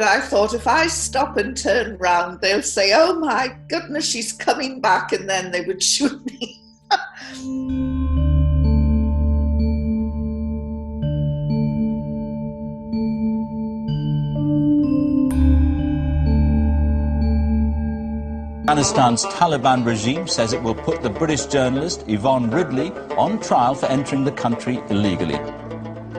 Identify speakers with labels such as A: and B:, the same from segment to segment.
A: I thought if I stop and turn round, they'll say, "Oh my goodness, she's coming back," and then they would shoot me.
B: Afghanistan's Taliban regime says it will put the British journalist Yvonne Ridley on trial for entering the country illegally.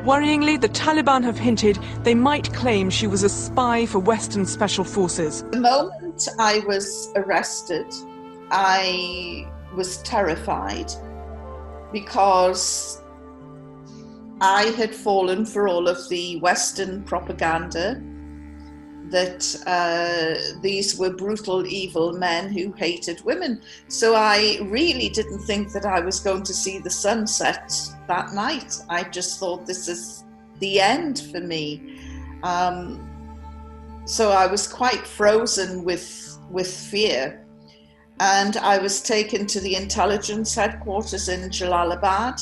C: Worryingly, the Taliban have hinted they might claim she was a spy for Western special forces.
A: The moment I was arrested, I was terrified because I had fallen for all of the Western propaganda that these were brutal, evil men who hated women. So I really didn't think that I was going to see the sunset that night. I just thought, this is the end for me. So I was quite frozen with fear. And I was taken to the intelligence headquarters in Jalalabad.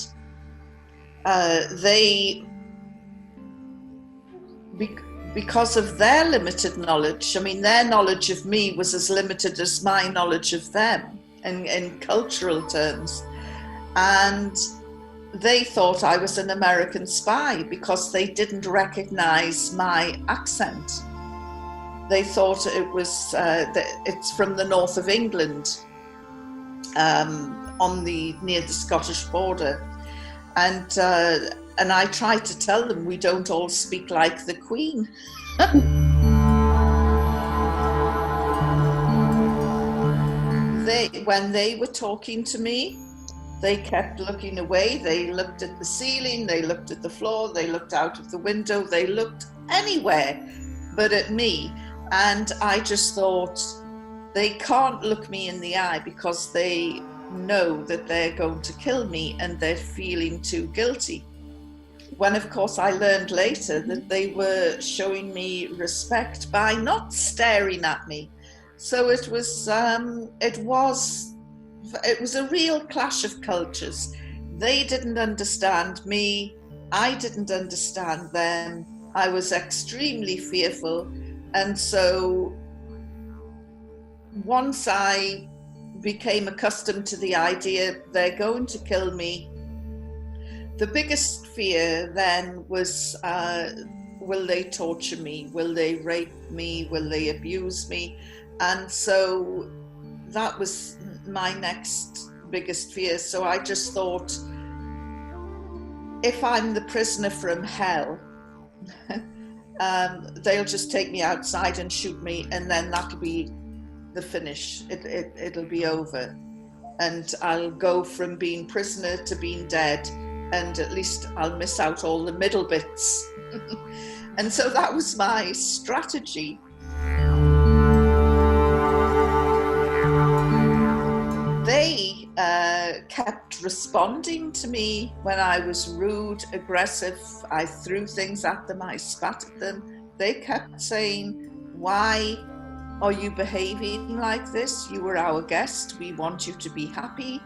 A: Because of their limited knowledge, I mean, their knowledge of me was as limited as my knowledge of them in cultural terms. And they thought I was an American spy because they didn't recognize my accent. They thought it was, it's from the north of England, near the Scottish border. And I tried to tell them we don't all speak like the Queen. When they were talking to me, they kept looking away. They looked at the ceiling, they looked at the floor, they looked out of the window, they looked anywhere but at me. And I just thought, they can't look me in the eye because they know that they're going to kill me and they're feeling too guilty. When, of course, I learned later that they were showing me respect by not staring at me. So it was a real clash of cultures. They didn't understand me. I didn't understand them. I was extremely fearful. And so once I became accustomed to the idea they're going to kill me, the biggest fear then was, will they torture me? Will they rape me? Will they abuse me? And so that was my next biggest fear. So I just thought, if I'm the prisoner from hell, they'll just take me outside and shoot me, and then that'll be the finish. It'll be over. And I'll go from being prisoner to being dead. And at least I'll miss out all the middle bits. And so that was my strategy. They kept responding to me when I was rude, aggressive. I threw things at them, I spat at them. They kept saying, "Why are you behaving like this? You were our guest. We want you to be happy."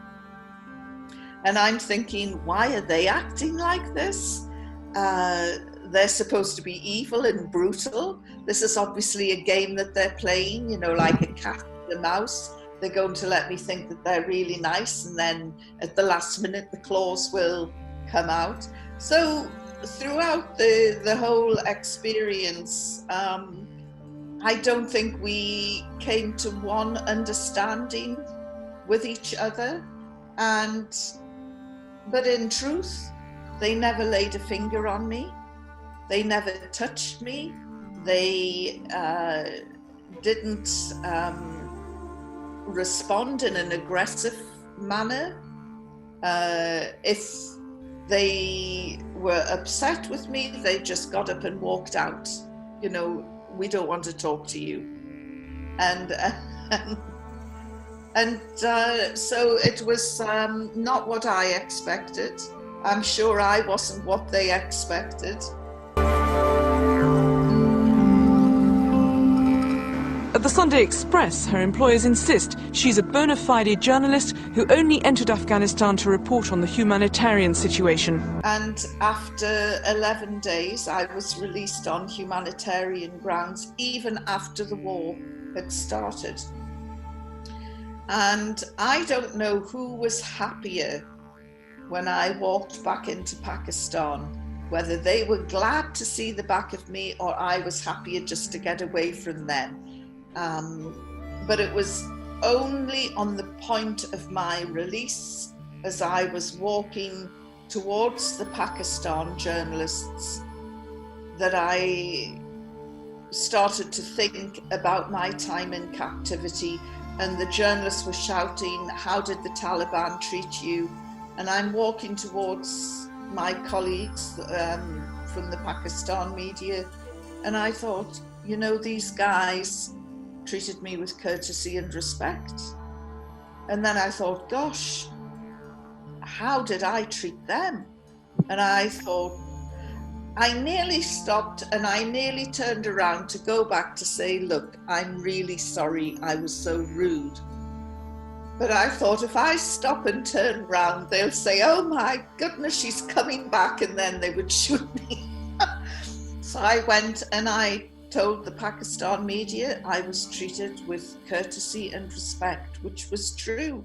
A: And I'm thinking, why are they acting like this? They're supposed to be evil and brutal. This is obviously a game that they're playing, you know, like a cat and a mouse. They're going to let me think that they're really nice, and then at the last minute, the claws will come out. So throughout the whole experience, I don't think we came to one understanding with each other. But in truth, they never laid a finger on me. They never touched me. They didn't respond in an aggressive manner. If they were upset with me, they just got up and walked out. You know, we don't want to talk to you. And so it was not what I expected. I'm sure I wasn't what they expected.
C: At the Sunday Express, her employers insist she's a bona fide journalist who only entered Afghanistan to report on the humanitarian situation.
A: And after 11 days, I was released on humanitarian grounds, even after the war had started. And I don't know who was happier when I walked back into Pakistan, whether they were glad to see the back of me or I was happier just to get away from them. But it was only on the point of my release, as I was walking towards the Pakistan journalists, that I started to think about my time in captivity. And the journalists were shouting, "How did the Taliban treat you?" And I'm walking towards my colleagues from the Pakistan media, and I thought, you know, these guys treated me with courtesy and respect. And then I thought, gosh, how did I treat them? And I thought, I nearly stopped and I nearly turned around to go back to say, look, I'm really sorry I was so rude. But I thought, if I stop and turn around, they'll say, oh my goodness, she's coming back, and then they would shoot me. So I went and I told the Pakistan media I was treated with courtesy and respect, which was true.